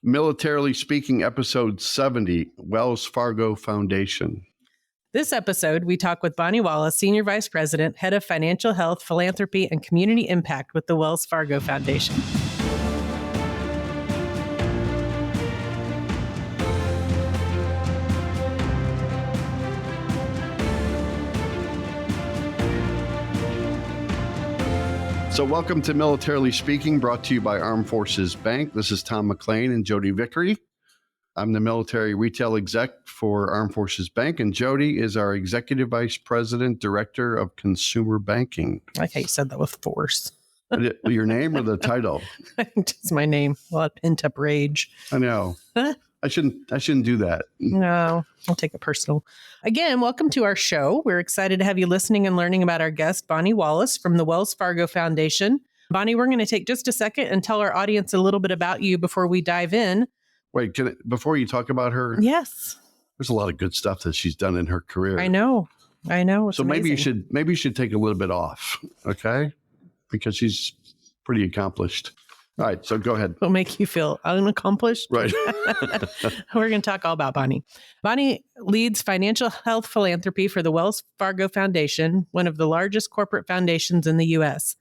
Militarily Speaking, episode 70, Wells Fargo Foundation. This episode, we talk with Bonnie Wallace, Senior Vice President, Head of Financial Health, Philanthropy, and Community Impact with the Wells Fargo Foundation. So welcome to Militarily Speaking, brought to you by Armed Forces Bank. This is Tom McLean and Jodi Vickery. I'm the military retail exec for Armed Forces Bank, and Jodi is our Executive Vice President, Director of Consumer Banking. I like how you said that with force. Your name or the title? Just my name. A lot of pent-up rage. I know. I shouldn't do that. No, I'll take it personal. Again, welcome to our show. We're excited to have you listening and learning about our guest, Bonnie Wallace from the Wells Fargo Foundation. Bonnie, we're going to take just a second and tell our audience a little bit about you before we dive in. Wait, before you talk about her? Yes. There's a lot of good stuff that she's done in her career. I know. It's so amazing. maybe you should take a little bit off, okay? Because she's pretty accomplished. All right, so go ahead. It'll make you feel unaccomplished. Right. We're going to talk all about Bonnie. Bonnie leads financial health philanthropy for the Wells Fargo Foundation, one of the largest corporate foundations in the U.S.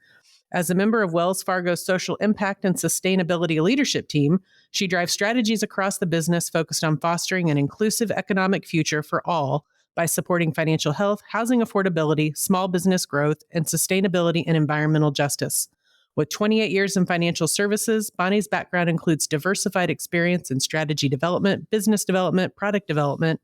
As a member of Wells Fargo's social impact and sustainability leadership team, she drives strategies across the business focused on fostering an inclusive economic future for all by supporting financial health, housing affordability, small business growth, and sustainability and environmental justice. With 28 years in financial services, Bonnie's background includes diversified experience in strategy development, business development, product development,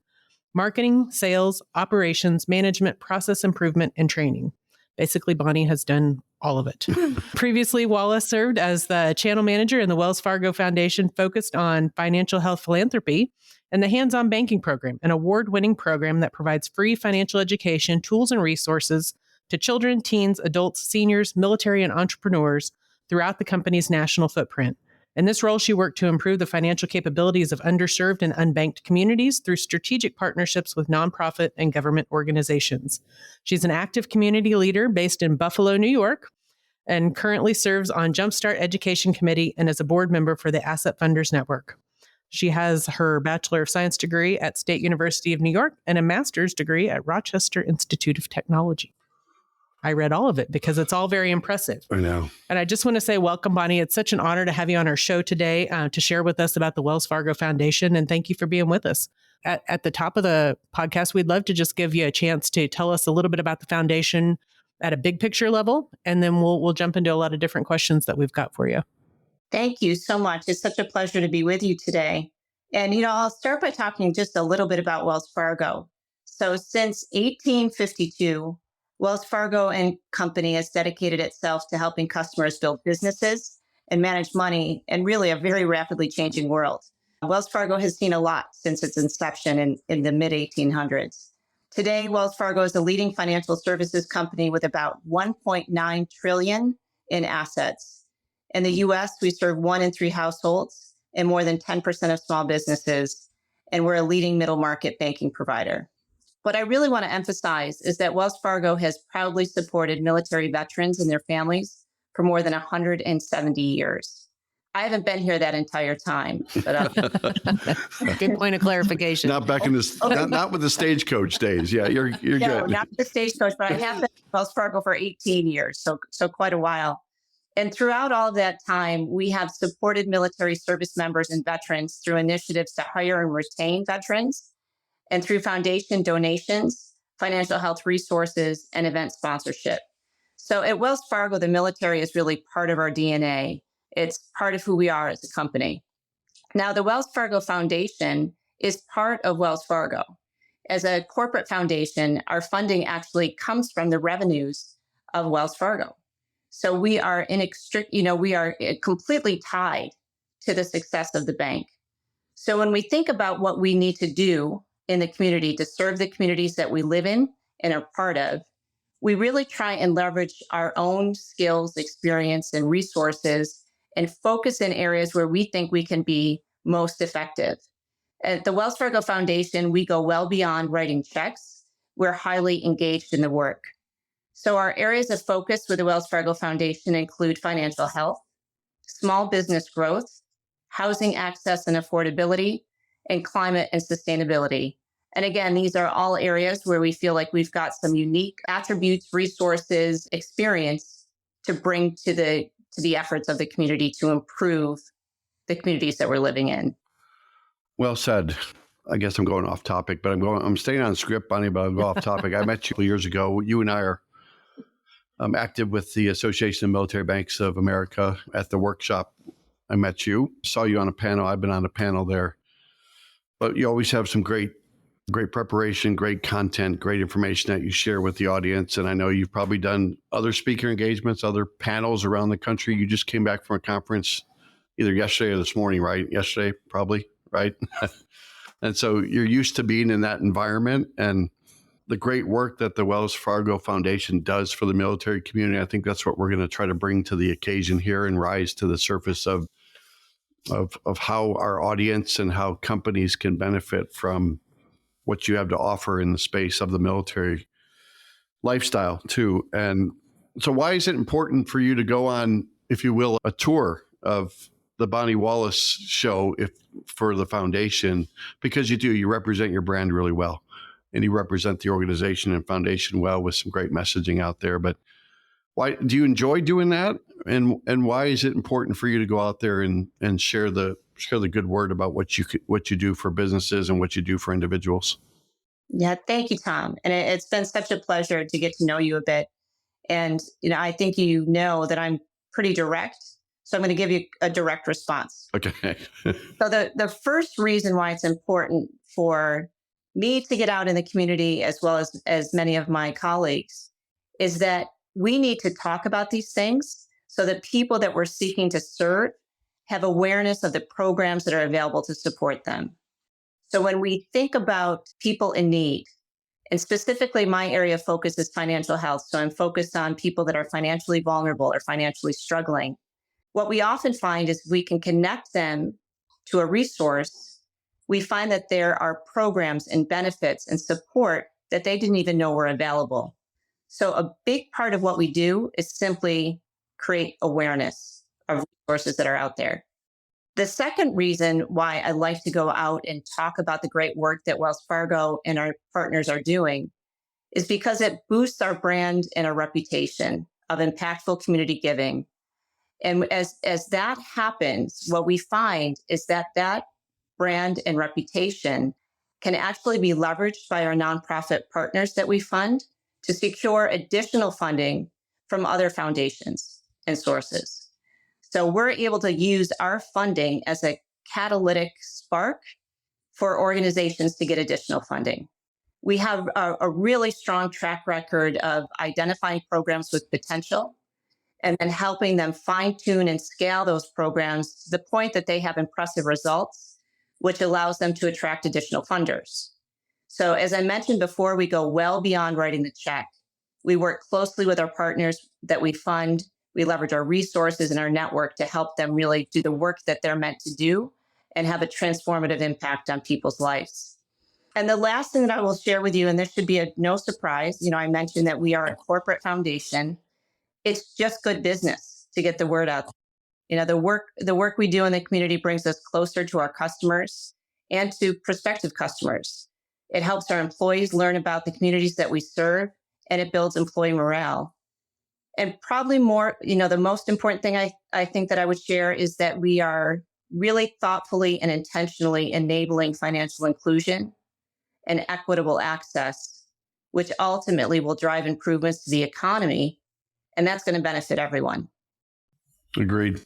marketing, sales, operations, management, process improvement, and training. Basically, Bonnie has done all of it. Previously, Wallace served as the channel manager in the Wells Fargo Foundation, focused on financial health philanthropy and the hands-on banking program, an award-winning program that provides free financial education, tools, and resources to children, teens, adults, seniors, military, and entrepreneurs throughout the company's national footprint. In this role, she worked to improve the financial capabilities of underserved and unbanked communities through strategic partnerships with nonprofit and government organizations. She's an active community leader based in Buffalo, New York, and currently serves on Jumpstart Education Committee and is a board member for the Asset Funders Network. She has her Bachelor of Science degree at State University of New York and a master's degree at Rochester Institute of Technology. I read all of it because it's all very impressive. I know. And I just want to say welcome, Bonnie. It's such an honor to have you on our show today to share with us about the Wells Fargo Foundation. And thank you for being with us. At the top of the podcast, we'd love to just give you a chance to tell us a little bit about the foundation at a big picture level. And then we'll jump into a lot of different questions that we've got for you. Thank you so much. It's such a pleasure to be with you today. And, I'll start by talking just a little bit about Wells Fargo. So since 1852, Wells Fargo and Company has dedicated itself to helping customers build businesses and manage money in really a very rapidly changing world. Wells Fargo has seen a lot since its inception in the mid-1800s. Today, Wells Fargo is a leading financial services company with about $1.9 trillion in assets. In the U.S., we serve 1 in 3 households and more than 10% of small businesses, and we're a leading middle market banking provider. What I really want to emphasize is that Wells Fargo has proudly supported military veterans and their families for more than 170 years. I haven't been here that entire time. But good point of clarification. Not back in this, not with the stagecoach days. Yeah, you're good. No, not the stagecoach, but I have been at Wells Fargo for 18 years, so quite a while. And throughout all of that time, we have supported military service members and veterans through initiatives to hire and retain veterans, and through foundation donations, financial health resources, and event sponsorship. So at Wells Fargo, the military is really part of our DNA. It's part of who we are as a company. Now, the Wells Fargo Foundation is part of Wells Fargo. As a corporate foundation, our funding actually comes from the revenues of Wells Fargo. So we are we are completely tied to the success of the bank. So when we think about what we need to do in the community to serve the communities that we live in and are part of, we really try and leverage our own skills, experience, and resources and focus in areas where we think we can be most effective. At the Wells Fargo Foundation, we go well beyond writing checks. We're highly engaged in the work. So our areas of focus with the Wells Fargo Foundation include financial health, small business growth, housing access and affordability, and climate and sustainability. And again, these are all areas where we feel like we've got some unique attributes, resources, experience to bring to the efforts of the community to improve the communities that we're living in. Well said. I guess I'm going off topic, but I'm staying on script, Bonnie, but I'll go off topic. I met you years ago. You and I are active with the Association of Military Banks of America. At the workshop, I met you, saw you on a panel. I've been on a panel there, but you always have some great preparation, great content, great information that you share with the audience. And I know you've probably done other speaker engagements, other panels around the country. You just came back from a conference either yesterday or this morning, right? Yesterday, probably, right? And so you're used to being in that environment, and the great work that the Wells Fargo Foundation does for the military community. I think that's what we're going to try to bring to the occasion here and rise to the surface of how our audience and how companies can benefit from what you have to offer in the space of the military lifestyle too. And so why is it important for you to go on, if you will, a tour of the Bonnie Wallace show for the foundation? Because you represent your brand really well, and you represent the organization and foundation well with some great messaging out there. But why do you enjoy doing that? And why is it important for you to go out there and share the good word about what you do for businesses and what you do for individuals? Yeah, thank you, Tom. And it's been such a pleasure to get to know you a bit. And I think you know that I'm pretty direct. So I'm going to give you a direct response. Okay. So the first reason why it's important for me to get out in the community, as well as many of my colleagues, is that we need to talk about these things so that people that we're seeking to serve have awareness of the programs that are available to support them. So when we think about people in need, and specifically my area of focus is financial health, so I'm focused on people that are financially vulnerable or financially struggling. What we often find is we can connect them to a resource. We find that there are programs and benefits and support that they didn't even know were available. So a big part of what we do is simply create awareness of resources that are out there. The second reason why I like to go out and talk about the great work that Wells Fargo and our partners are doing is because it boosts our brand and our reputation of impactful community giving. And as that happens, what we find is that brand and reputation can actually be leveraged by our nonprofit partners that we fund to secure additional funding from other foundations and sources. So we're able to use our funding as a catalytic spark for organizations to get additional funding. We have a really strong track record of identifying programs with potential and then helping them fine-tune and scale those programs to the point that they have impressive results, which allows them to attract additional funders. So as I mentioned before, we go well beyond writing the check. We work closely with our partners that we fund. We leverage our resources and our network to help them really do the work that they're meant to do and have a transformative impact on people's lives. And the last thing that I will share with you, and this should be no surprise, I mentioned that we are a corporate foundation. It's just good business to get the word out. The work we do in the community brings us closer to our customers and to prospective customers. It helps our employees learn about the communities that we serve, and it builds employee morale. And probably more, the most important thing I think that I would share is that we are really thoughtfully and intentionally enabling financial inclusion and equitable access, which ultimately will drive improvements to the economy. And that's going to benefit everyone. Agreed.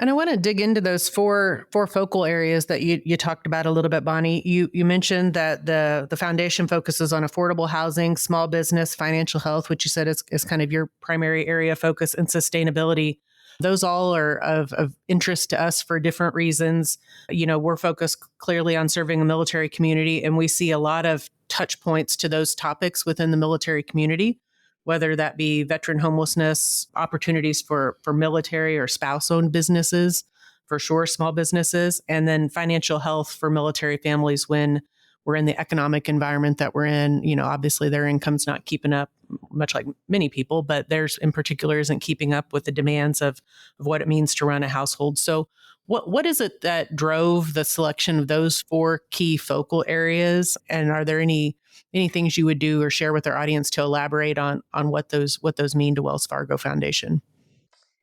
And I want to dig into those four focal areas that you talked about a little bit, Bonnie. You mentioned that the foundation focuses on affordable housing, small business, financial health, which you said is kind of your primary area of focus, and sustainability. Those all are of interest to us for different reasons. We're focused clearly on serving the military community, and we see a lot of touch points to those topics within the military community, whether that be veteran homelessness, opportunities for military or spouse-owned businesses, for sure, small businesses, and then financial health for military families when we're in the economic environment that we're in. Obviously their income's not keeping up, much like many people, but theirs in particular isn't keeping up with the demands of what it means to run a household. So What is it that drove the selection of those four key focal areas? And are there any things you would do or share with our audience to elaborate on what those mean to Wells Fargo Foundation?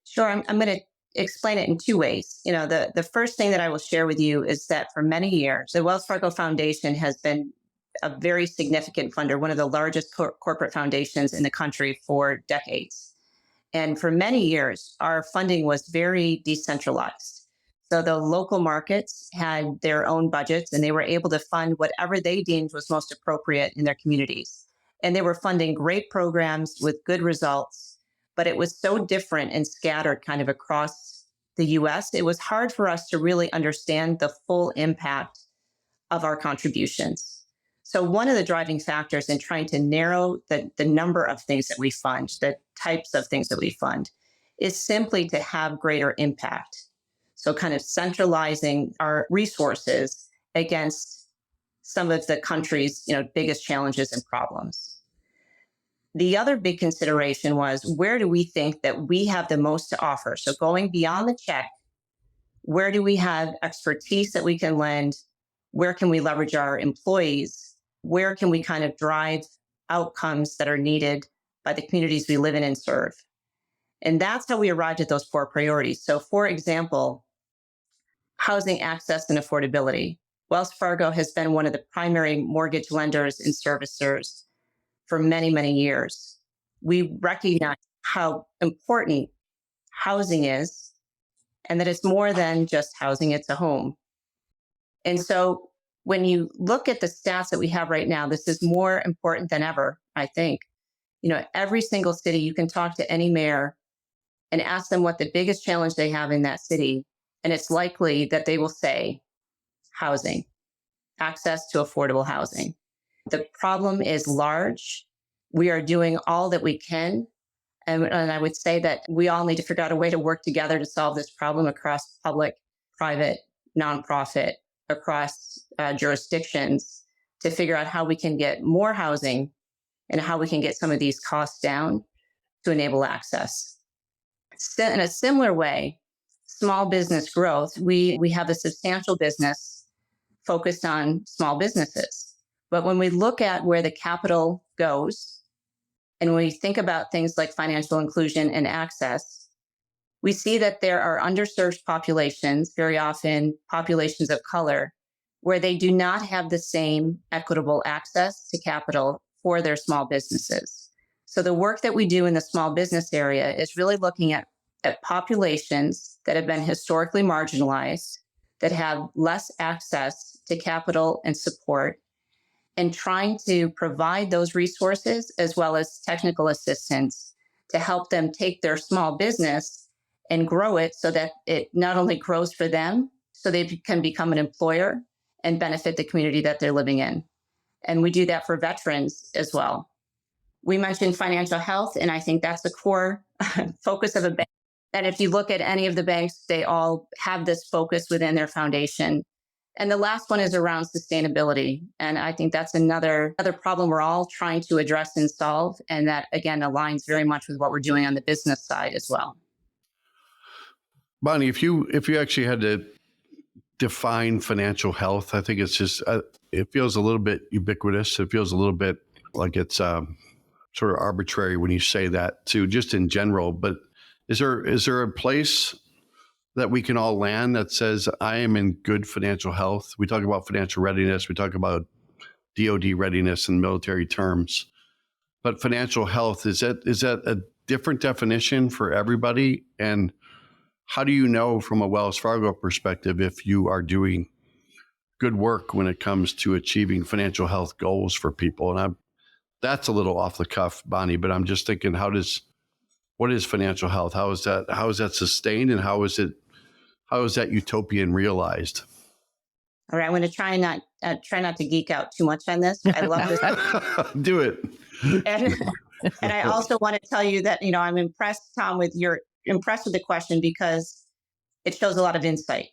Sure. I'm going to explain it in two ways. The first thing that I will share with you is that for many years, the Wells Fargo Foundation has been a very significant funder, one of the largest corporate foundations in the country for decades. And for many years, our funding was very decentralized. So the local markets had their own budgets and they were able to fund whatever they deemed was most appropriate in their communities. And they were funding great programs with good results, but it was so different and scattered kind of across the US. It was hard for us to really understand the full impact of our contributions. So one of the driving factors in trying to narrow the number of things that we fund, the types of things that we fund, is simply to have greater impact. So kind of centralizing our resources against some of the country's biggest challenges and problems. The other big consideration was, where do we think that we have the most to offer? So going beyond the check, where do we have expertise that we can lend? Where can we leverage our employees? Where can we kind of drive outcomes that are needed by the communities we live in and serve? And that's how we arrived at those four priorities. So for example, housing access and affordability. Wells Fargo has been one of the primary mortgage lenders and servicers for many, many years. We recognize how important housing is and that it's more than just housing, it's a home. And so when you look at the stats that we have right now, this is more important than ever, I think. Every single city, you can talk to any mayor and ask them what the biggest challenge they have in that city. And it's likely that they will say housing, access to affordable housing. The problem is large. We are doing all that we can. And I would say that we all need to figure out a way to work together to solve this problem across public, private, nonprofit, across jurisdictions, to figure out how we can get more housing and how we can get some of these costs down to enable access. In a similar way, small business growth, we have a substantial business focused on small businesses. But when we look at where the capital goes, and when we think about things like financial inclusion and access, we see that there are underserved populations, very often populations of color, where they do not have the same equitable access to capital for their small businesses. So the work that we do in the small business area is really looking at populations that have been historically marginalized, that have less access to capital and support, and trying to provide those resources as well as technical assistance to help them take their small business and grow it so that it not only grows for them, so they can become an employer and benefit the community that they're living in. And we do that for veterans as well. We mentioned financial health, and I think that's the core focus of a bank. And if you look at any of the banks, they all have this focus within their foundation. And the last one is around sustainability. And I think that's another problem we're all trying to address and solve. And that, again, aligns very much with what we're doing on the business side as well. Bonnie, if you actually had to define financial health, I think it's just, it feels a little bit ubiquitous. It feels a little bit like it's sort of arbitrary when you say that too, just in general. But is there a place that we can all land that says, I am in good financial health? We talk about financial readiness. We talk about DoD readiness in military terms. But financial health, is that a different definition for everybody? And how do you know from a Wells Fargo perspective if you are doing good work when it comes to achieving financial health goals for people? And that's a little off the cuff, Bonnie, but I'm just thinking, what is financial health? How is that sustained, and how is that utopian realized? All right, I'm going to try not to geek out too much on this. I love this. Do it. And I also want to tell you that, I'm impressed, Tom, with the question, because it shows a lot of insight.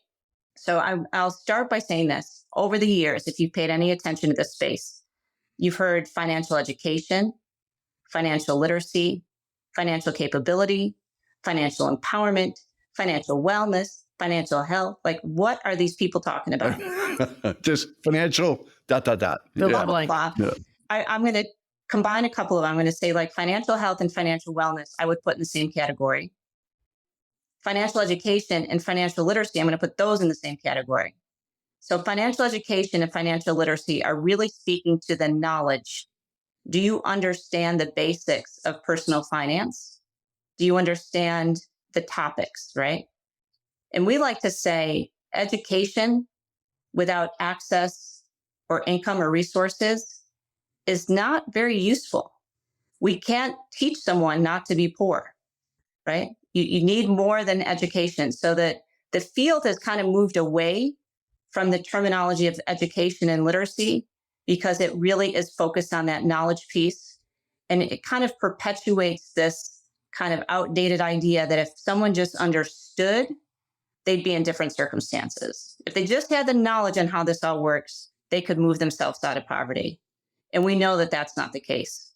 So I'll start by saying this. Over the years, if you've paid any attention to this space, you've heard financial education, financial literacy, financial capability, financial empowerment, financial wellness, financial health. Like, what are these people talking about? Just financial, ... Fill in the blank. Blah. Yeah. I'm going to combine a couple of them. I'm going to say like financial health and financial wellness, I would put in the same category. Financial education and financial literacy, I'm going to put those in the same category. So financial education and financial literacy are really speaking to the knowledge. Do you understand the basics of personal finance? Do you understand the topics, right? And we like to say education without access or income or resources is not very useful. We can't teach someone not to be poor, right? You need more than education. So that the field has kind of moved away from the terminology of education and literacy because it really is focused on that knowledge piece. And it kind of perpetuates this kind of outdated idea that if someone just understood, they'd be in different circumstances. If they just had the knowledge on how this all works, they could move themselves out of poverty. And we know that that's not the case.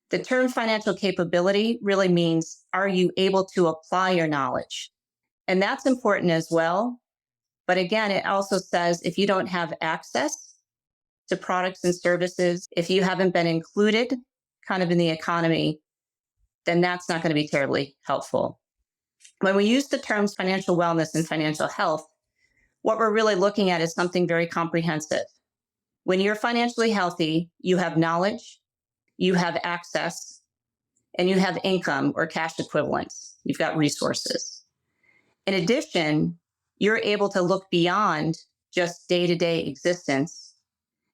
The term financial capability really means, are you able to apply your knowledge? And that's important as well. But again, it also says if you don't have access to products and services, if you haven't been included kind of in the economy, then that's not going to be terribly helpful. When we use the terms financial wellness and financial health, what we're really looking at is something very comprehensive. When you're financially healthy, you have knowledge, you have access, and you have income or cash equivalents. You've got resources. In addition, you're able to look beyond just day-to-day existence,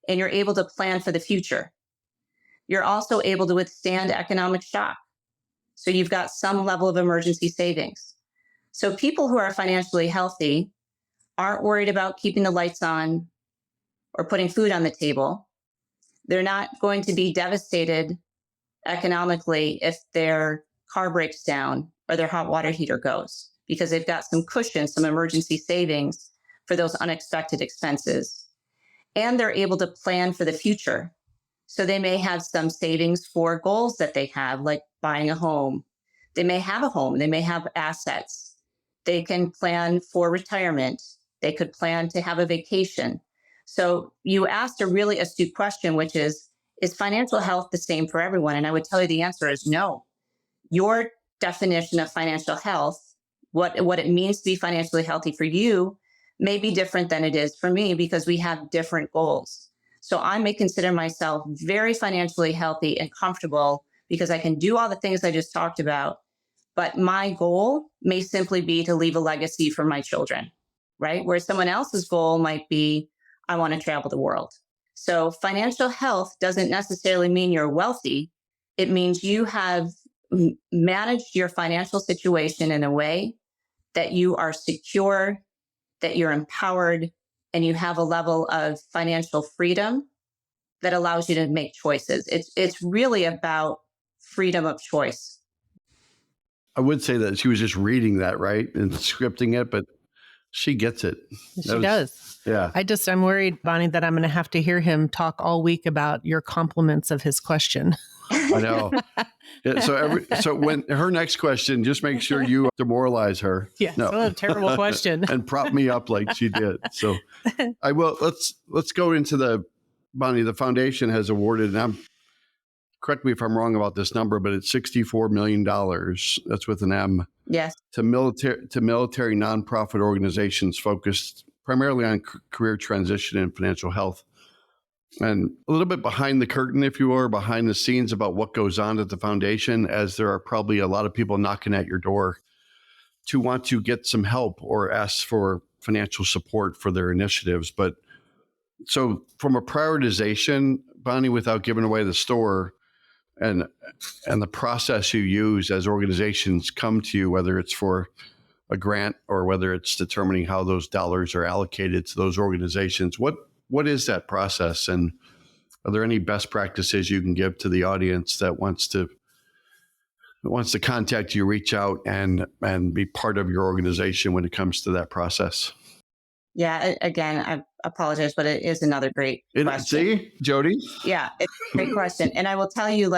and you're able to plan for the future. You're also able to withstand economic shock. So you've got some level of emergency savings. So people who are financially healthy aren't worried about keeping the lights on or putting food on the table. They're not going to be devastated economically if their car breaks down or their hot water heater goes, because they've got some cushion, some emergency savings for those unexpected expenses. And they're able to plan for the future. So they may have some savings for goals that they have, like buying a home. They may have a home, they may have assets. They can plan for retirement. They could plan to have a vacation. So you asked a really astute question, which is financial health the same for everyone? And I would tell you the answer is no. Your definition of financial health, what it means to be financially healthy for you, may be different than it is for me because we have different goals. So I may consider myself very financially healthy and comfortable because I can do all the things I just talked about. But my goal may simply be to leave a legacy for my children, right? Where someone else's goal might be, I want to travel the world. So financial health doesn't necessarily mean you're wealthy. It means you have managed your financial situation in a way that you are secure, that you're empowered, and you have a level of financial freedom that allows you to make choices. It's really about freedom of choice. I would say that she was just reading that, right, and scripting it, but she gets it. She does. Yeah. I'm worried, Bonnie, that I'm going to have to hear him talk all week about your compliments of his question. I know. Yeah, so when her next question, just make sure you demoralize her. Yeah, no. What a terrible question. And prop me up like she did. So I will. Let's go into Bonnie, the foundation has awarded, and correct me if I'm wrong about this number, but it's $64 million. That's with an M. Yes. To military nonprofit organizations focused primarily on career transition and financial health. And a little bit behind the curtain, if you will, behind the scenes about what goes on at the foundation, as there are probably a lot of people knocking at your door to want to get some help or ask for financial support for their initiatives. But so from a prioritization, Bonnie, without giving away the store and the process you use as organizations come to you, whether it's for a grant or whether it's determining how those dollars are allocated to those organizations, what is that process? And are there any best practices you can give to the audience that wants to contact you, reach out and be part of your organization when it comes to that process? Yeah, again, I apologize, but it is another great question. See, Jodi? Yeah, it's a great question. And I will tell you,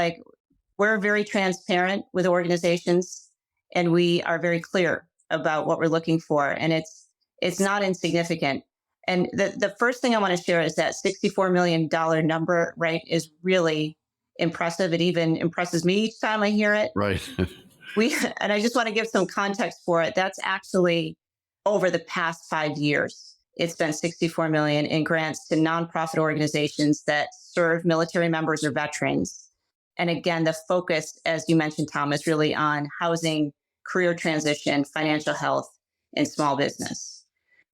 we're very transparent with organizations and we are very clear about what we're looking for, and it's not insignificant. And the first thing I want to share is that $64 million number, right, is really impressive. It even impresses me each time I hear it. Right. And I just want to give some context for it. That's actually over the past 5 years. It's been 64 million in grants to nonprofit organizations that serve military members or veterans. And again, the focus, as you mentioned, Tom, is really on housing, career transition, financial health, and small business.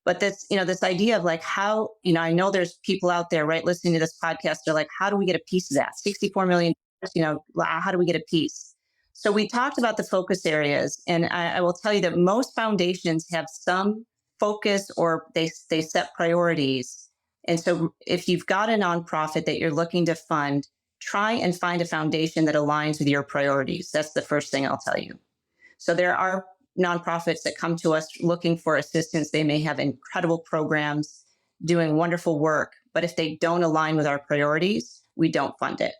But this idea of like how, I know there's people out there, right, listening to this podcast, they're like, how do we get a piece of that? 64 million, how do we get a piece? So we talked about the focus areas, and I will tell you that most foundations have some focus or they set priorities. And so if you've got a nonprofit that you're looking to fund, try and find a foundation that aligns with your priorities. That's the first thing I'll tell you. So there are nonprofits that come to us looking for assistance. They may have incredible programs doing wonderful work, but if they don't align with our priorities, we don't fund it.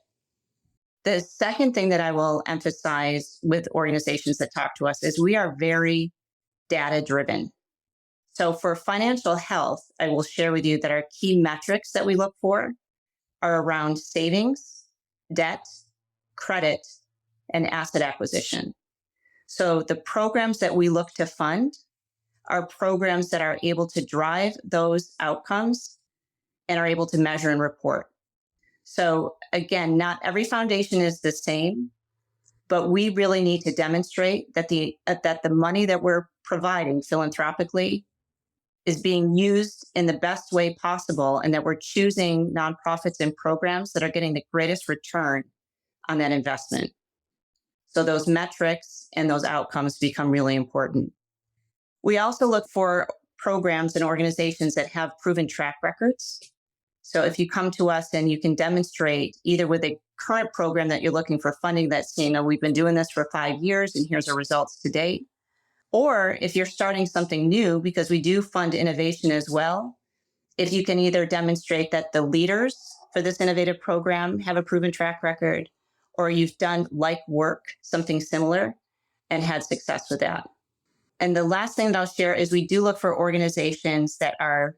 The second thing that I will emphasize with organizations that talk to us is we are very data driven. So for financial health, I will share with you that our key metrics that we look for are around savings, debt, credit, and asset acquisition. So the programs that we look to fund are programs that are able to drive those outcomes and are able to measure and report. So again, not every foundation is the same, but we really need to demonstrate that the money that we're providing philanthropically is being used in the best way possible, and that we're choosing nonprofits and programs that are getting the greatest return on that investment. So those metrics and those outcomes become really important. We also look for programs and organizations that have proven track records. So if you come to us and you can demonstrate either with a current program that you're looking for funding that's, we've been doing this for 5 years and here's our results to date, or if you're starting something new, because we do fund innovation as well, if you can either demonstrate that the leaders for this innovative program have a proven track record, or you've done like work, something similar, and had success with that. And the last thing that I'll share is we do look for organizations that are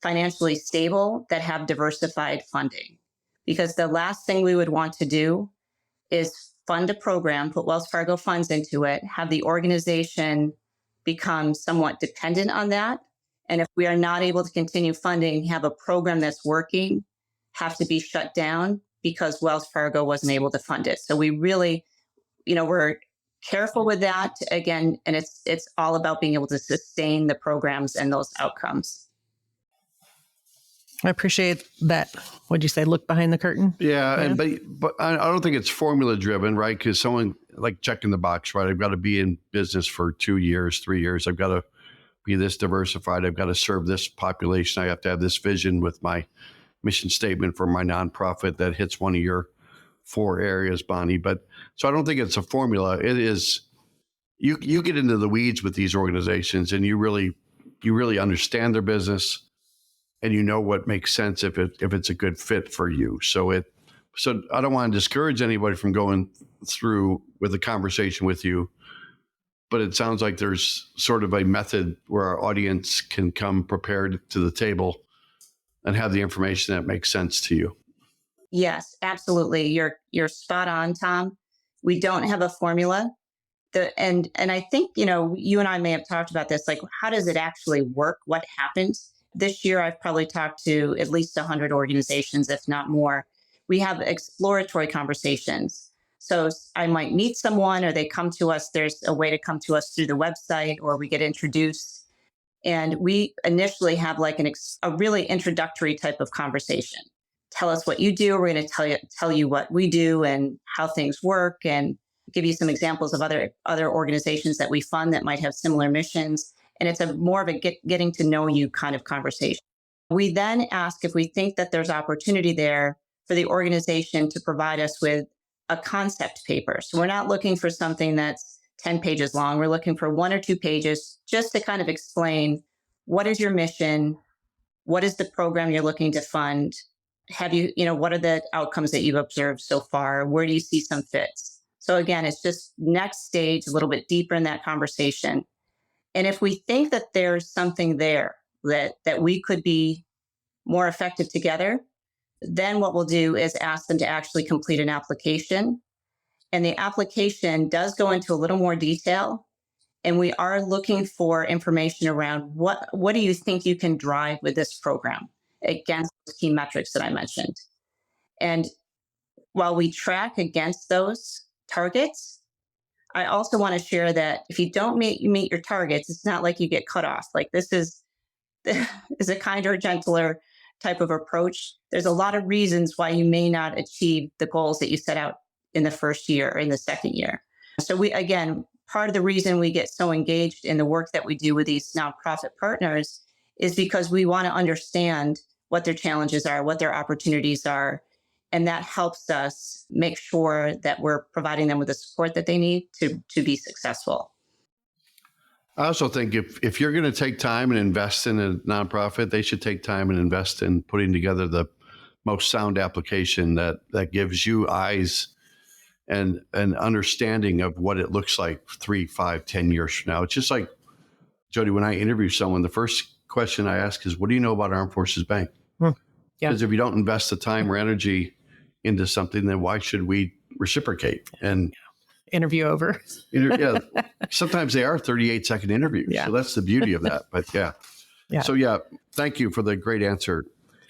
financially stable, that have diversified funding. Because the last thing we would want to do is fund a program, put Wells Fargo funds into it, have the organization become somewhat dependent on that. And if we are not able to continue funding, have a program that's working, have to be shut down because Wells Fargo wasn't able to fund it. So we really, we're careful with that again, and it's all about being able to sustain the programs and those outcomes. I appreciate that. What'd you say? Look behind the curtain? Yeah. But I don't think it's formula driven, right? Because someone like checking the box, right? I've got to be in business for 2 years, 3 years. I've got to be this diversified. I've got to serve this population. I have to have this vision with my mission statement for my nonprofit that hits one of your 4 areas, Bonnie. But so I don't think it's a formula. It is, you get into the weeds with these organizations and you really understand their business. And you know what makes sense if it's a good fit for you. So I don't want to discourage anybody from going through with a conversation with you, but it sounds like there's sort of a method where our audience can come prepared to the table and have the information that makes sense to you. Yes, absolutely. You're spot on, Tom. We don't have a formula. And I think, you and I may have talked about this, like, how does it actually work? What happens? This year, I've probably talked to at least 100 organizations, if not more. We have exploratory conversations. So I might meet someone or they come to us. There's a way to come to us through the website or we get introduced. And we initially have like a really introductory type of conversation. Tell us what you do. We're going to tell you what we do and how things work, and give you some examples of other organizations that we fund that might have similar missions. And it's more of a getting to know you kind of conversation. We then ask if we think that there's opportunity there for the organization to provide us with a concept paper. So we're not looking for something that's 10 pages long. We're looking for 1 or 2 pages just to kind of explain what is your mission, what is the program you're looking to fund, what are the outcomes that you've observed so far, where do you see some fits? So again, it's just next stage, a little bit deeper in that conversation. And if we think that there's something there that we could be more effective together, then what we'll do is ask them to actually complete an application. And the application does go into a little more detail. And we are looking for information around what do you think you can drive with this program against the key metrics that I mentioned. And while we track against those targets, I also want to share that if you don't meet your targets, it's not like you get cut off. Like this is a kinder, gentler type of approach. There's a lot of reasons why you may not achieve the goals that you set out in the first year or in the second year. So part of the reason we get so engaged in the work that we do with these nonprofit partners is because we want to understand what their challenges are, what their opportunities are. And that helps us make sure that we're providing them with the support that they need to be successful. I also think if you're going to take time and invest in a nonprofit, they should take time and invest in putting together the most sound application that gives you eyes and an understanding of what it looks like 3, 5, 10 years from now. It's just like, Jodi, when I interview someone, the first question I ask is, what do you know about Armed Forces Bank? Because if you don't invest the time or energy into something, then why should we reciprocate? And interview over. Sometimes they are 38-second interviews. Yeah. So that's the beauty of that. But yeah. So thank you for the great answer,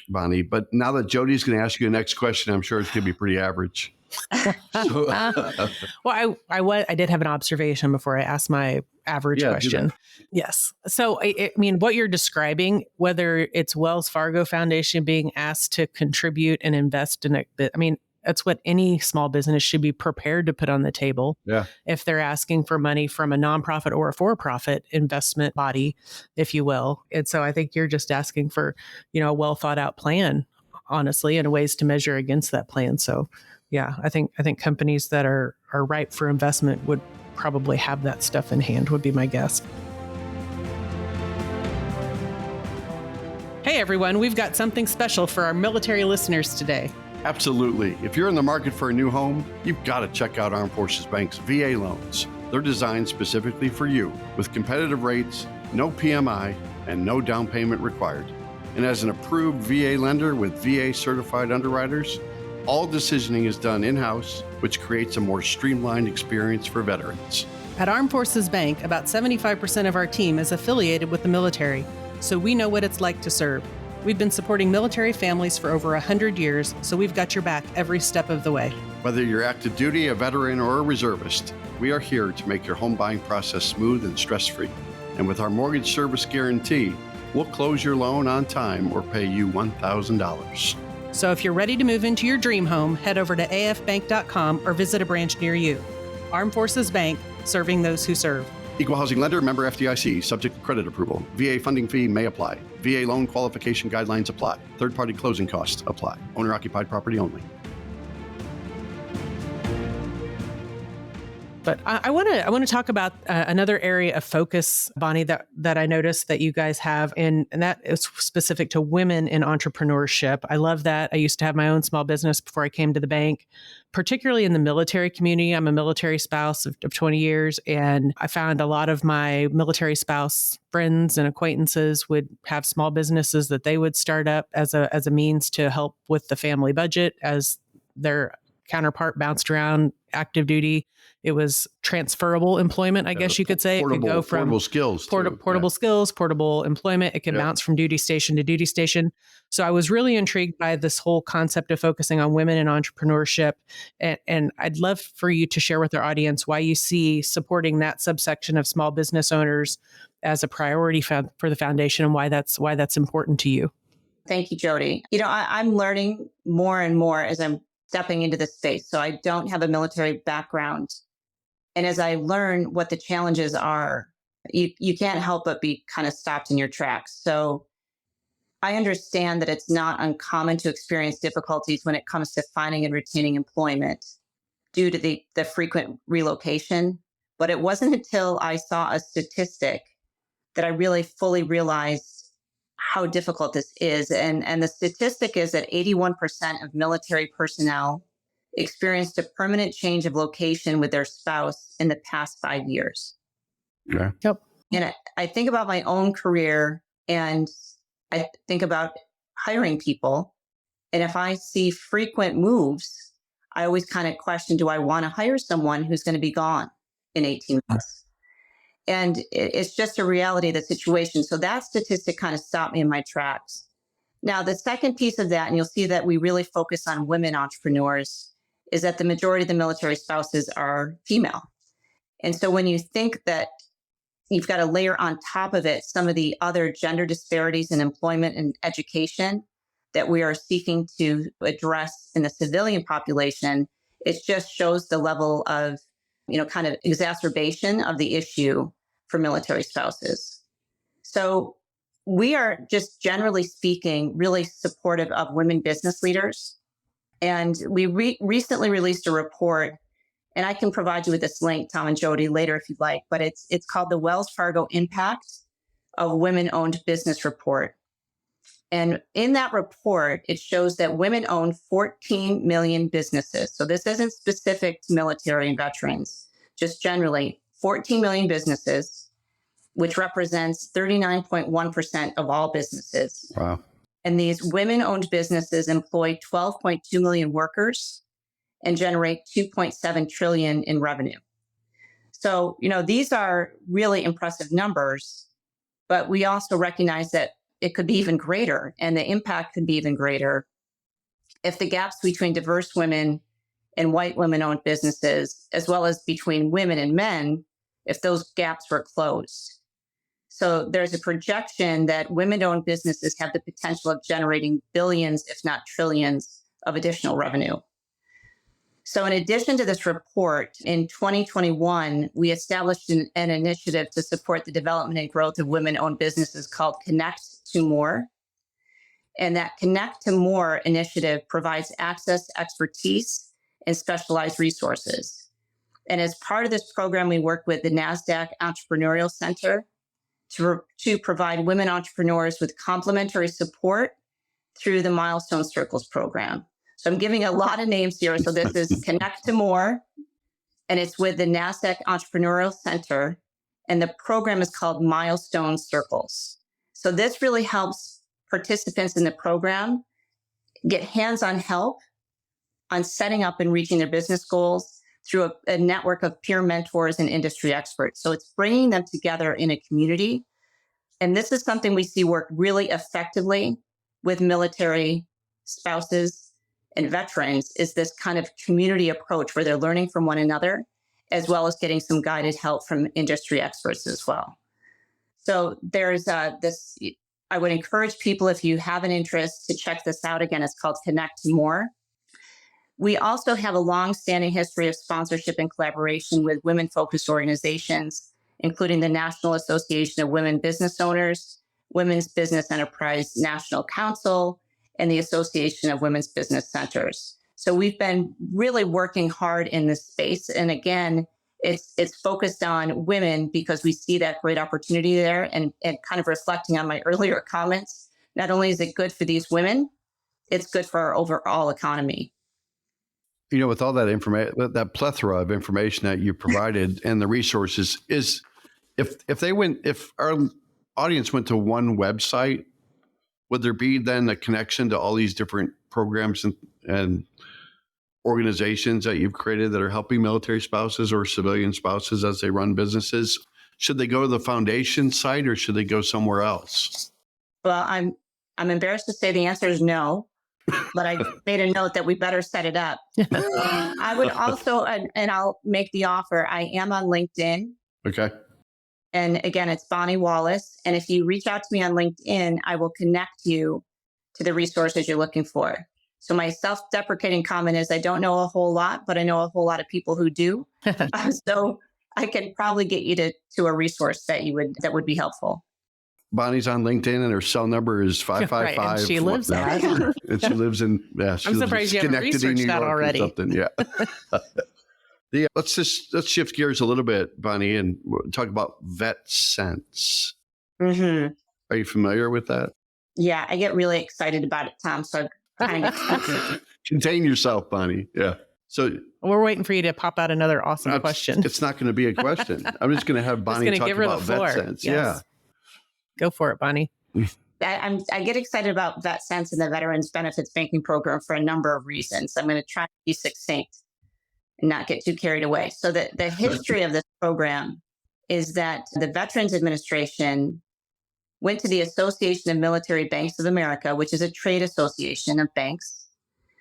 Bonnie. But now that Jodi's going to ask you the next question, I'm sure it's going to be pretty average. Well, I did have an observation before I asked my average question. Yes. So, I mean, what you're describing, whether it's Wells Fargo Foundation being asked to contribute and invest in it, I mean, that's what any small business should be prepared to put on the table. Yeah. If they're asking for money from a nonprofit or a for-profit investment body, if you will. And so I think you're just asking for, a well thought out plan, honestly, and ways to measure against that plan. So yeah, I think companies that are ripe for investment would probably have that stuff in hand, would be my guess. Hey everyone, we've got something special for our military listeners today. Absolutely. If you're in the market for a new home, you've got to check out Armed Forces Bank's VA loans. They're designed specifically for you with competitive rates, no PMI, and no down payment required. And as an approved VA lender with VA certified underwriters, all decisioning is done in-house, which creates a more streamlined experience for veterans. At Armed Forces Bank, about 75% of our team is affiliated with the military, so we know what it's like to serve. We've been supporting military families for over 100 years, so we've got your back every step of the way. Whether you're active duty, a veteran, or a reservist, we are here to make your home buying process smooth and stress-free. And with our mortgage service guarantee, we'll close your loan on time or pay you $1,000. So if you're ready to move into your dream home, head over to afbank.com or visit a branch near you. Armed Forces Bank, serving those who serve. Equal housing lender, member FDIC, subject to credit approval. VA funding fee may apply. VA loan qualification guidelines apply. Third-party closing costs apply. Owner-occupied property only. But I want to talk about another area of focus, Bonnie, that I noticed that you guys have, and that is specific to women in entrepreneurship. I love that. I used to have my own small business before I came to the bank, particularly in the military community. I'm a military spouse of 20 years, and I found a lot of my military spouse friends and acquaintances would have small businesses that they would start up as a means to help with the family budget as their counterpart bounced around active duty. It was transferable employment, I guess you could say. It could go from portable skills, portable skills, portable employment. It could bounce from duty station to duty station. So I was really intrigued by this whole concept of focusing on women in entrepreneurship. And I'd love for you to share with our audience why you see supporting that subsection of small business owners as a priority for the foundation and why that's important to you. Thank you, Jodi. I'm learning more and more as I'm stepping into this space. So I don't have a military background. And as I learn what the challenges are, you can't help but be kind of stopped in your tracks. So I understand that it's not uncommon to experience difficulties when it comes to finding and retaining employment due to the frequent relocation. But it wasn't until I saw a statistic that I really fully realized how difficult this is. And the statistic is that 81% of military personnel experienced a permanent change of location with their spouse in the past 5 years. Yeah. Yep. And I think about my own career, and I think about hiring people. And if I see frequent moves, I always kind of question, do I want to hire someone who's going to be gone in 18 months? And it's just a reality of the situation. So that statistic kind of stopped me in my tracks. Now, the second piece of that, and you'll see that we really focus on women entrepreneurs, is that the majority of the military spouses are female. And so when you think that you've got to layer on top of it some of the other gender disparities in employment and education that we are seeking to address in the civilian population, it just shows the level of, kind of exacerbation of the issue for military spouses. So we are just generally speaking really supportive of women business leaders. And we recently released a report, and I can provide you with this link, Tom and Jodi, later if you'd like, but it's called the Wells Fargo Impact of Women-Owned Business Report. And in that report, it shows that women own 14 million businesses. So this isn't specific to military and veterans, just generally 14 million businesses, which represents 39.1% of all businesses. Wow. And these women-owned businesses employ 12.2 million workers and generate 2.7 trillion in revenue. So, these are really impressive numbers, but we also recognize that it could be even greater, and the impact could be even greater if the gaps between diverse women and white women-owned businesses, as well as between women and men, if those gaps were closed. So there's a projection that women-owned businesses have the potential of generating billions, if not trillions, of additional revenue. So in addition to this report, in 2021, we established an initiative to support the development and growth of women-owned businesses called Connect to More. And that Connect to More initiative provides access, expertise, and specialized resources. And as part of this program, we work with the NASDAQ Entrepreneurial Center to provide women entrepreneurs with complementary support through the Milestone Circles program. So I'm giving a lot of names here. So this is Connect to More, and it's with the NASDAQ Entrepreneurial Center, and the program is called Milestone Circles. So this really helps participants in the program get hands-on help on setting up and reaching their business goals through a network of peer mentors and industry experts. So it's bringing them together in a community. And this is something we see work really effectively with military spouses and veterans, is this kind of community approach where they're learning from one another, as well as getting some guided help from industry experts as well. So there's this, I would encourage people, if you have an interest, to check this out. Again, it's called Connect More. We also have a long-standing history of sponsorship and collaboration with women-focused organizations, including the National Association of Women Business Owners, Women's Business Enterprise National Council, and the Association of Women's Business Centers. So we've been really working hard in this space. And again, it's focused on women because we see that great opportunity there, and kind of reflecting on my earlier comments, not only is it good for these women, it's good for our overall economy. With all that information, that plethora of information that you provided and the resources, is if our audience went to one website, would there be then a connection to all these different programs and organizations that you've created that are helping military spouses or civilian spouses as they run businesses? Should they go to the foundation site, or should they go somewhere else? Well, I'm embarrassed to say the answer is no, but I made a note that we better set it up. I would also, and I'll make the offer, I am on LinkedIn. Okay. And again, it's Bonnie Wallace. And if you reach out to me on LinkedIn, I will connect you to the resources you're looking for. So my self-deprecating comment is I don't know a whole lot, but I know a whole lot of people who do. So I can probably get you to a resource that would be helpful. Bonnie's on LinkedIn, and her cell number is 555. Right, and she lives there. And she lives in, I'm surprised you haven't researched that already. Yeah. Let's shift gears a little bit, Bonnie, and talk about VetSense. Mm-hmm. Are you familiar with that? Yeah, I get really excited about it, Tom. So kind of contain yourself, Bonnie. Yeah. So We're waiting for you to pop out another awesome question. It's not going to be a question. I'm just going to have Bonnie talk about VetSense. Yes. Yeah. Go for it, Bonnie. I get excited about VetSense and the Veterans Benefits Banking Program for a number of reasons. I'm going to try to be succinct and not get too carried away. So the history of this program is that the Veterans Administration went to the Association of Military Banks of America, which is a trade association of banks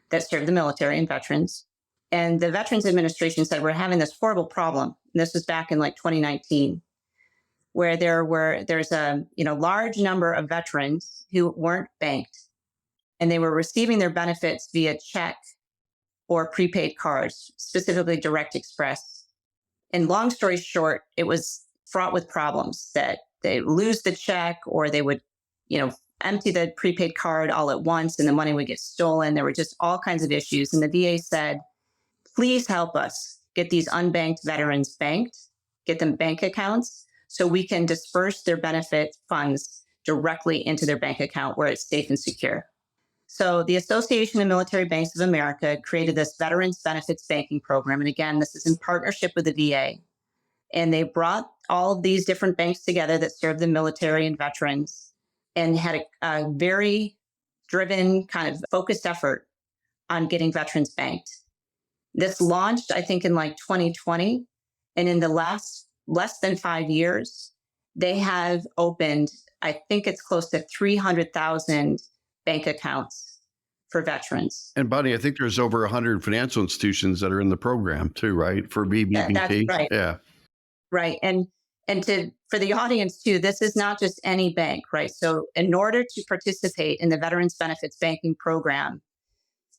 that serve the military and veterans. And the Veterans Administration said, we're having this horrible problem. And this was back in like 2019, where there's a large number of veterans who weren't banked, and they were receiving their benefits via check or prepaid cards, specifically Direct Express. And long story short, it was fraught with problems that they lose the check, or they would, empty the prepaid card all at once and the money would get stolen. There were just all kinds of issues. And the VA said, please help us get these unbanked veterans banked, get them bank accounts so we can disperse their benefit funds directly into their bank account where it's safe and secure. So the Association of Military Banks of America created this Veterans Benefits Banking Program. And again, this is in partnership with the VA. And they brought all of these different banks together that serve the military and veterans, and had a very driven kind of focused effort on getting veterans banked. This launched, I think, in like 2020. And in the less than 5 years, they have opened, I think it's close to 300,000 bank accounts for veterans. And Bonnie, I think there's over 100 financial institutions that are in the program too, right? For BBBT. That's right. Yeah. Right. And for the audience too, this is not just any bank, right? So in order to participate in the Veterans Benefits Banking Program,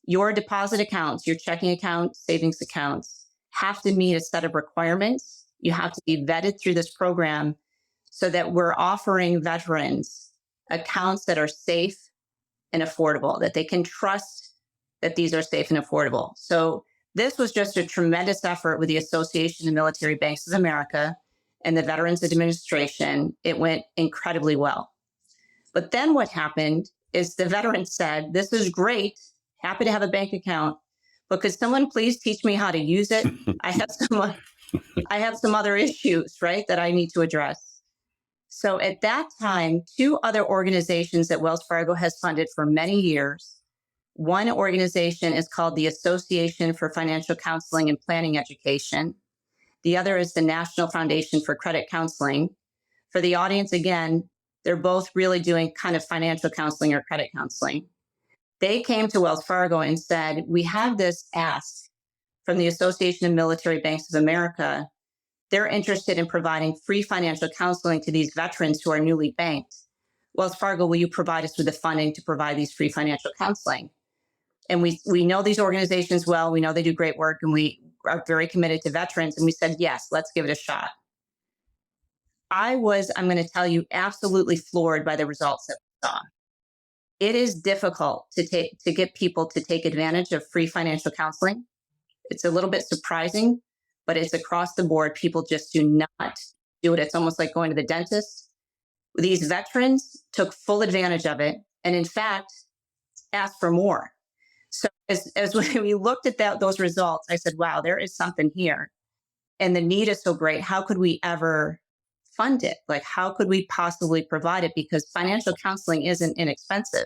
your deposit accounts, your checking accounts, savings accounts have to meet a set of requirements. You have to be vetted through this program so that we're offering veterans accounts that are safe and affordable, that they can trust that these are safe and affordable. So this was just a tremendous effort with the Association of Military Banks of America and the Veterans Administration. It went incredibly well. But then what happened is the veterans said, this is great, happy to have a bank account, but could someone please teach me how to use it? I have some other issues, right, that I need to address. So at that time, two other organizations that Wells Fargo has funded for many years. One organization is called the Association for Financial Counseling and Planning Education. The other is the National Foundation for Credit Counseling. For the audience, again, they're both really doing kind of financial counseling or credit counseling. They came to Wells Fargo and said, we have this ask from the Association of Military Banks of America. They're interested in providing free financial counseling to these veterans who are newly banked. Wells Fargo, will you provide us with the funding to provide these free financial counseling? And we know these organizations well. We know they do great work, and we are very committed to veterans. And we said, yes, let's give it a shot. I'm going to tell you, absolutely floored by the results that we saw. It is difficult to get people to take advantage of free financial counseling. It's a little bit surprising, but it's across the board. People just do not do it. It's almost like going to the dentist. These veterans took full advantage of it, and in fact, asked for more. So as we looked at those results, I said, wow, there is something here. And the need is so great. How could we ever fund it? Like, how could we possibly provide it? Because financial counseling isn't inexpensive.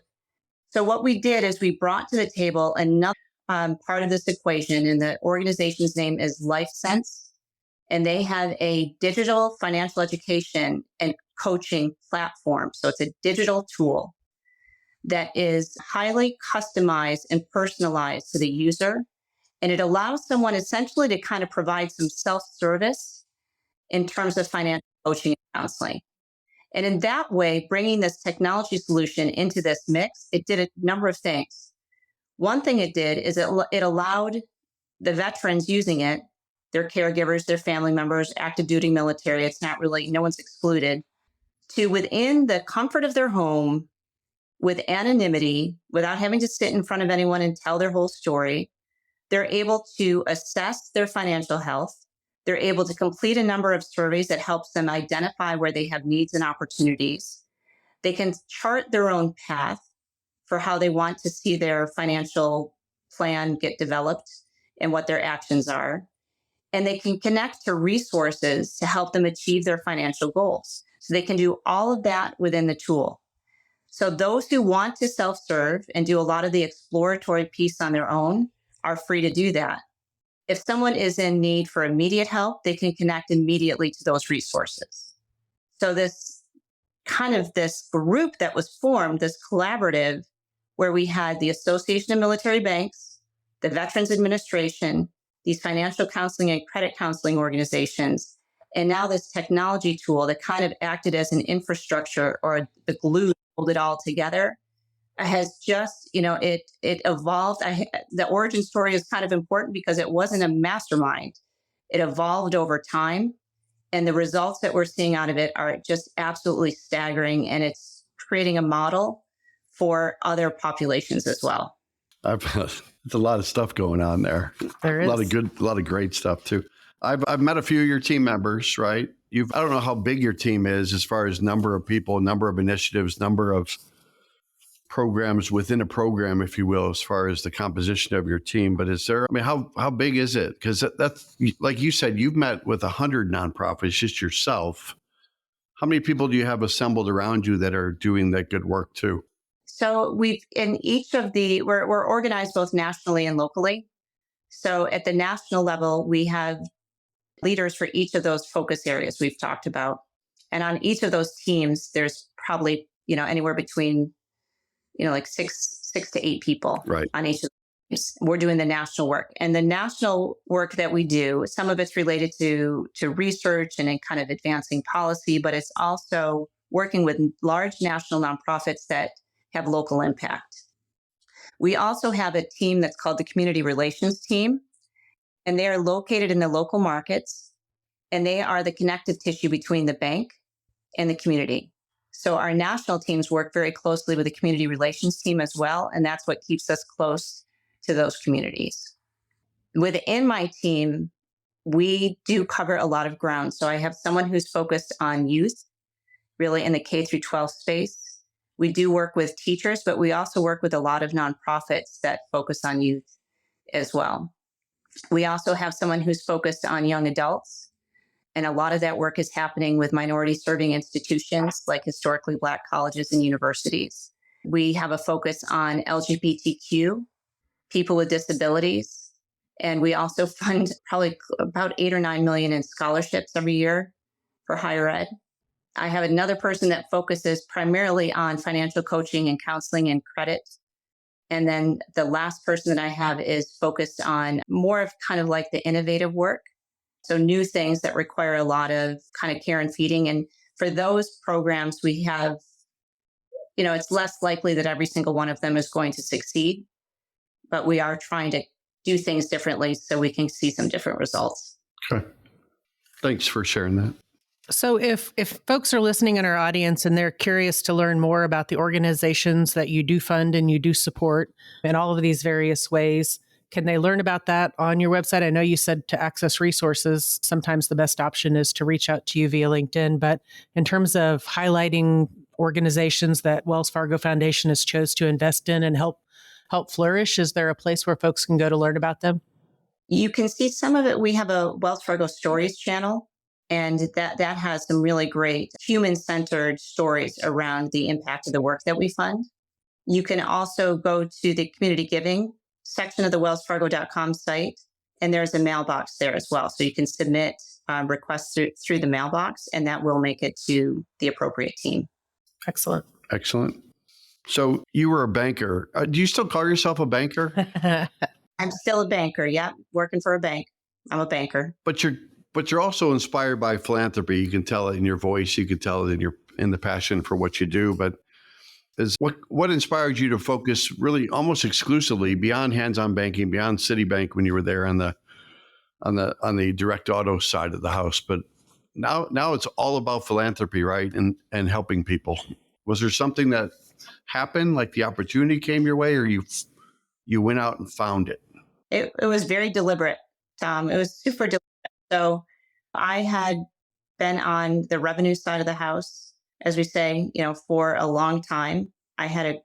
So what we did is we brought to the table another part of this equation, and the organization's name is LifeSense. And they have a digital financial education and coaching platform. So it's a digital tool that is highly customized and personalized to the user. And it allows someone essentially to kind of provide some self-service in terms of financial coaching and counseling. And in that way, bringing this technology solution into this mix, it did a number of things. One thing it did is it allowed the veterans using it, their caregivers, their family members, active duty military, it's not really, no one's excluded, to within the comfort of their home, with anonymity, without having to sit in front of anyone and tell their whole story, they're able to assess their financial health. They're able to complete a number of surveys that helps them identify where they have needs and opportunities. They can chart their own path for how they want to see their financial plan get developed and what their actions are. And they can connect to resources to help them achieve their financial goals. So they can do all of that within the tool. So those who want to self-serve and do a lot of the exploratory piece on their own are free to do that. If someone is in need for immediate help, they can connect immediately to those resources. So this group that was formed, this collaborative, where we had the Association of Military Banks, the Veterans Administration, these financial counseling and credit counseling organizations, and now this technology tool that kind of acted as an infrastructure or the glue to hold it all together, has just, it evolved. The origin story is kind of important because it wasn't a mastermind. It evolved over time. And the results that we're seeing out of it are just absolutely staggering. And it's creating a model for other populations as well. There's a lot of stuff going on there. There is. A lot of great stuff too. I've met a few of your team members, right? I don't know how big your team is as far as number of people, number of initiatives, number of programs within a program, if you will, as far as the composition of your team. But how big is it? Because that's, like you said, you've met with 100 nonprofits, just yourself. How many people do you have assembled around you that are doing that good work too? So we're organized both nationally and locally. So at the national level, we have leaders for each of those focus areas we've talked about. And on each of those teams, there's probably, anywhere between, like six to 8 people right on each of those. We're doing the national work. And the national work that we do, some of it's related to research and in kind of advancing policy, but it's also working with large national nonprofits that have local impact. We also have a team that's called the Community Relations Team, and they are located in the local markets, and they are the connective tissue between the bank and the community. So our national teams work very closely with the Community Relations Team as well, and that's what keeps us close to those communities. Within my team, we do cover a lot of ground. So I have someone who's focused on youth, really in the K through 12 space. We do work with teachers, but we also work with a lot of nonprofits that focus on youth as well. We also have someone who's focused on young adults. And a lot of that work is happening with minority serving institutions like historically Black colleges and universities. We have a focus on LGBTQ, people with disabilities. And we also fund probably about 8 or 9 million in scholarships every year for higher ed. I have another person that focuses primarily on financial coaching and counseling and credit. And then the last person that I have is focused on more of kind of like the innovative work. So new things that require a lot of kind of care and feeding. And for those programs, we have, it's less likely that every single one of them is going to succeed, but we are trying to do things differently so we can see some different results. Okay. Thanks for sharing that. So if folks are listening in our audience and they're curious to learn more about the organizations that you do fund and you do support in all of these various ways, can they learn about that on your website? I know you said to access resources, sometimes the best option is to reach out to you via LinkedIn. But in terms of highlighting organizations that Wells Fargo Foundation has chose to invest in and help flourish, is there a place where folks can go to learn about them? You can see some of it. We have a Wells Fargo Stories channel, and that has some really great human-centered stories around the impact of the work that we fund. You can also go to the community giving section of the wellsfargo.com site, and there's a mailbox there as well. So you can submit requests through the mailbox, and that will make it to the appropriate team. Excellent. So you were a banker. Do you still call yourself a banker? I'm still a banker. Yeah, working for a bank. I'm a banker. But you're also inspired by philanthropy. You can tell it in your voice. You can tell it in the passion for what you do. But what inspired you to focus really almost exclusively beyond hands-on banking, beyond Citibank when you were there on the direct auto side of the house? But now it's all about philanthropy, right? And helping people. Was there something that happened, like the opportunity came your way, or you went out and found it? It was very deliberate, Tom. It was super deliberate. So I had been on the revenue side of the house, as we say, for a long time. I had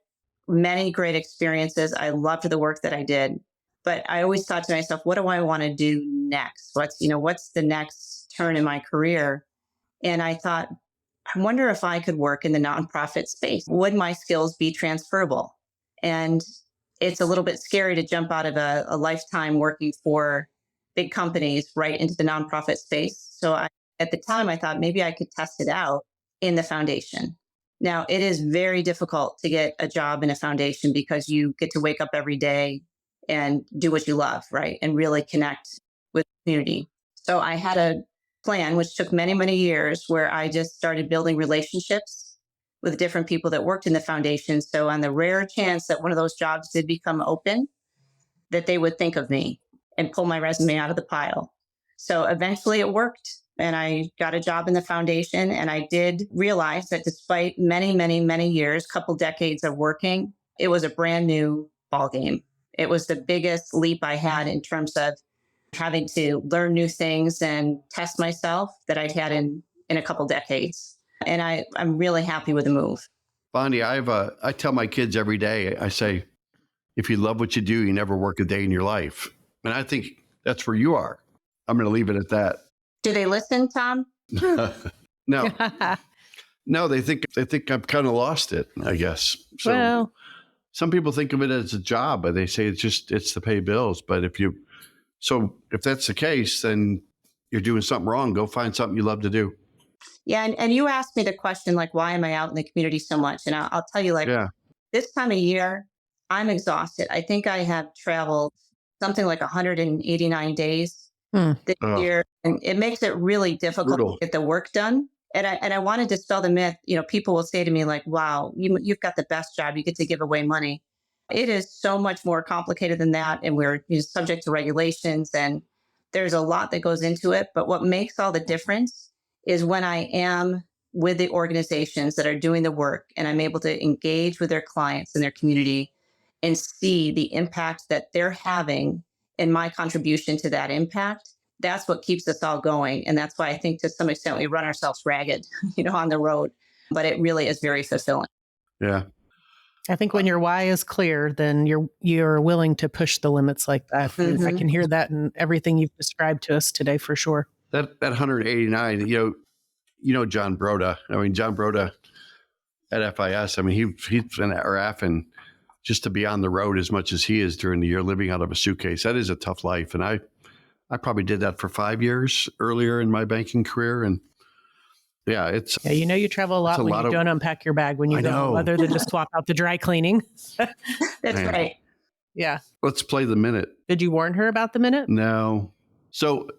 many great experiences. I loved the work that I did. But I always thought to myself, what do I want to do next? What's the next turn in my career? And I thought, I wonder if I could work in the nonprofit space. Would my skills be transferable? And it's a little bit scary to jump out of a lifetime working for big companies right into the nonprofit space. So at the time, I thought maybe I could test it out in the foundation. Now, it is very difficult to get a job in a foundation because you get to wake up every day and do what you love, right? And really connect with the community. So I had a plan, which took many, many years, where I just started building relationships with different people that worked in the foundation. So on the rare chance that one of those jobs did become open, that they would think of me and pull my resume out of the pile. So eventually it worked. And I got a job in the foundation. And I did realize that despite many, many, many years, couple decades of working, it was a brand new ballgame. It was the biggest leap I had in terms of having to learn new things and test myself that I'd had in a couple decades. And I'm really happy with the move. Bonnie, I tell my kids every day, I say, if you love what you do, you never work a day in your life. And I think that's where you are. I'm going to leave it at that. Do they listen, Tom? No, they think I've kind of lost it, I guess. So Well, some people think of it as a job, but they say it's to pay bills. But if that's the case, then you're doing something wrong. Go find something you love to do. Yeah. And you asked me the question, like, why am I out in the community so much? And I'll tell you, this time of year, I'm exhausted. I think I have traveled something like 189 days this year. And it makes it really difficult to get the work done. And I want to dispel the myth. People will say to me like, wow, you've got the best job. You get to give away money. It is so much more complicated than that. And we're subject to regulations and there's a lot that goes into it. But what makes all the difference is when I am with the organizations that are doing the work and I'm able to engage with their clients and their community and see the impact that they're having and my contribution to that impact. That's what keeps us all going. And that's why I think to some extent we run ourselves ragged, on the road, but it really is very fulfilling. Yeah. I think when your why is clear, then you're willing to push the limits like that. Mm-hmm. I can hear that in everything you've described to us today for sure. That 189, John Broda. John Broda at FIS. He's an RF, and just to be on the road as much as he is during the year, living out of a suitcase, that is a tough life. And I probably did that for 5 years earlier in my banking career. And yeah, you travel a lot when you don't unpack your bag when you go, other than just swap out the dry cleaning. That's right. Yeah. Let's play the minute. Did you warn her about the minute? No. So,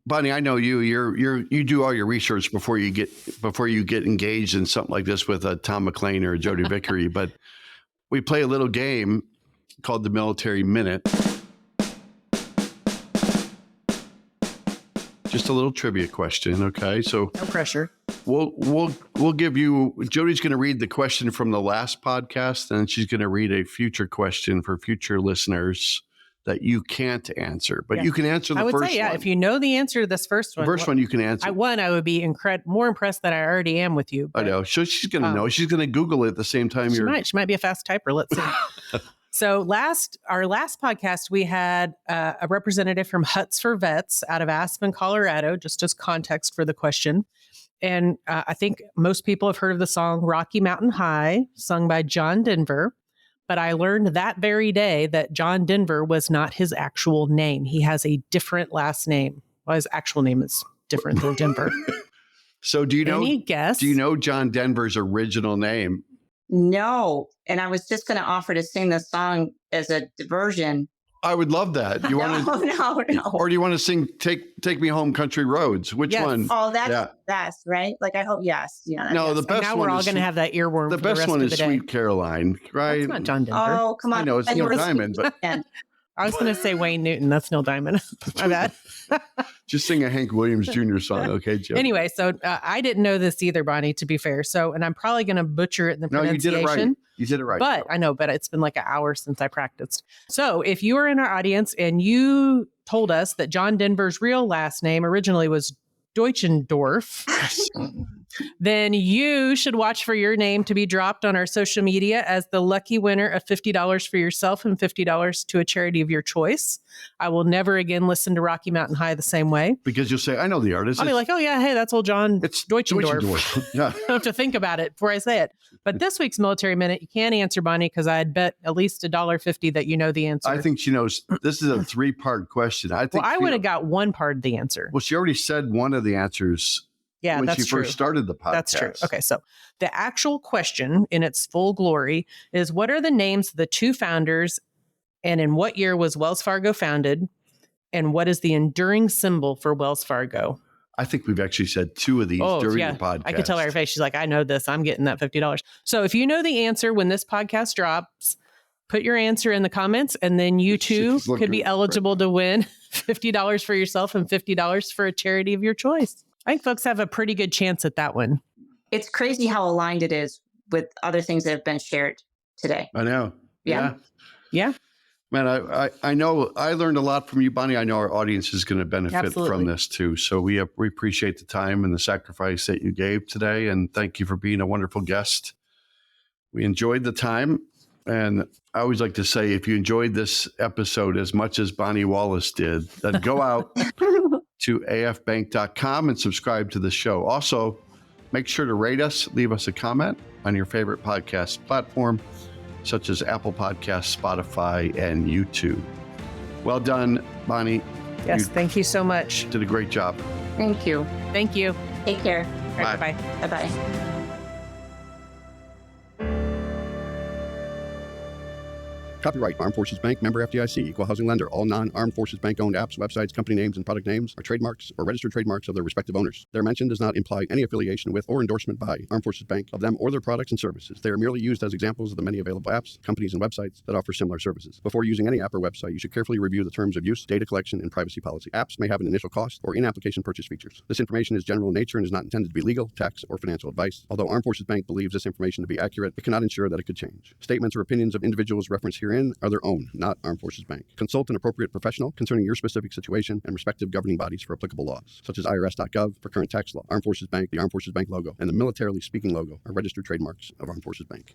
Bonnie, I know you do all your research before you get engaged in something like this with Tom McLean or Jodi Vickery, but we play a little game called the Military Minute. Just a little trivia question, okay? So no pressure. We'll give you. Jodi's going to read the question from the last podcast, and she's going to read a future question for future listeners that you can't answer, but you can answer the first one. I would say, if you know the answer to this first one. The first one you can answer. I would be more impressed than I already am with you. I know. So she's going to know. She's going to Google it at the same time. She might be a fast typer. Let's see. So our last podcast, we had a representative from Huts for Vets out of Aspen, Colorado, just as context for the question. And I think most people have heard of the song Rocky Mountain High, sung by John Denver. But I learned that very day that John Denver was not his actual name. He has a different last name. Well, his actual name is different than Denver. So do you know? Any guess? Do you know John Denver's original name? No. And I was just going to offer to sing the song as a diversion. I would love that. You want to? No. Or do you want to sing "Take Me Home, Country Roads"? Which one? Oh, that's right. Like I hope yes. Yeah. No, the best now one. Now we're all going to have that earworm. The best one is "Sweet Caroline," right? That's not John Denver. Oh, come on. I know it's Neil Diamond, but I was going to say Wayne Newton. That's Neil Diamond. My bad. Just sing a Hank Williams Jr. song, okay, Joe? Anyway, so I didn't know this either, Bonnie, to be fair. So, and I'm probably going to butcher it in the pronunciation. No, you did it right. You did it right. But I know, but it's been like an hour since I practiced. So if you are in our audience and you told us that John Denver's real last name originally was Deutschendorf, then you should watch for your name to be dropped on our social media as the lucky winner of $50 for yourself and $50 to a charity of your choice. I will never again listen to Rocky Mountain High the same way. Because you'll say, I know the artist. I'll be like, oh yeah, hey, that's old John It's Deutschendorf. Yeah. I don't have to think about it before I say it. But this week's Military Minute, you can't answer, Bonnie, because I'd bet at least $1.50 that you know the answer. I think she knows. This is a 3-part question. I think. Well, I would have got one part of the answer. Well, she already said one of the answers Yeah, when that's she true. first started the podcast. That's true. Okay, so the actual question in its full glory is, what are the names of the two founders, and in what year was Wells Fargo founded, and what is the enduring symbol for Wells Fargo? I think we've actually said 2 of these during the podcast. I could tell her face. She's like, I know this. I'm getting that $50. So if you know the answer when this podcast drops, put your answer in the comments, and then you too could be eligible to win $50 for yourself and $50 for a charity of your choice. I think folks have a pretty good chance at that one. It's crazy how aligned it is with other things that have been shared today. I know. Yeah. Man, I know I learned a lot from you, Bonnie. I know our audience is going to benefit from this too. So we appreciate the time and the sacrifice that you gave today. And thank you for being a wonderful guest. We enjoyed the time. And I always like to say, if you enjoyed this episode as much as Bonnie Wallace did, then go out to afbank.com and subscribe to the show. Also, make sure to rate us, leave us a comment on your favorite podcast platform, such as Apple Podcasts, Spotify, and YouTube. Well done, Bonnie. Yes, thank you so much. Did a great job. Thank you. Thank you. Take care. All right, Bye. bye-bye. Bye-bye. Copyright Armed Forces Bank, member FDIC, equal housing lender. All non-Armed Forces Bank owned apps, websites, company names, and product names are trademarks or registered trademarks of their respective owners. Their mention does not imply any affiliation with or endorsement by Armed Forces Bank of them or their products and services. They are merely used as examples of the many available apps, companies, and websites that offer similar services. Before using any app or website, you should carefully review the terms of use, data collection, and privacy policy. Apps may have an initial cost or in-application purchase features. This information is general in nature and is not intended to be legal, tax, or financial advice. Although Armed Forces Bank believes this information to be accurate, it cannot ensure that it could change. Statements or opinions of individuals referenced herein are their own, not Armed Forces Bank. Consult an appropriate professional concerning your specific situation and respective governing bodies for applicable laws, such as irs.gov for current tax law. Armed Forces Bank, the Armed Forces Bank logo, and the Militarily Speaking logo are registered trademarks of Armed Forces Bank.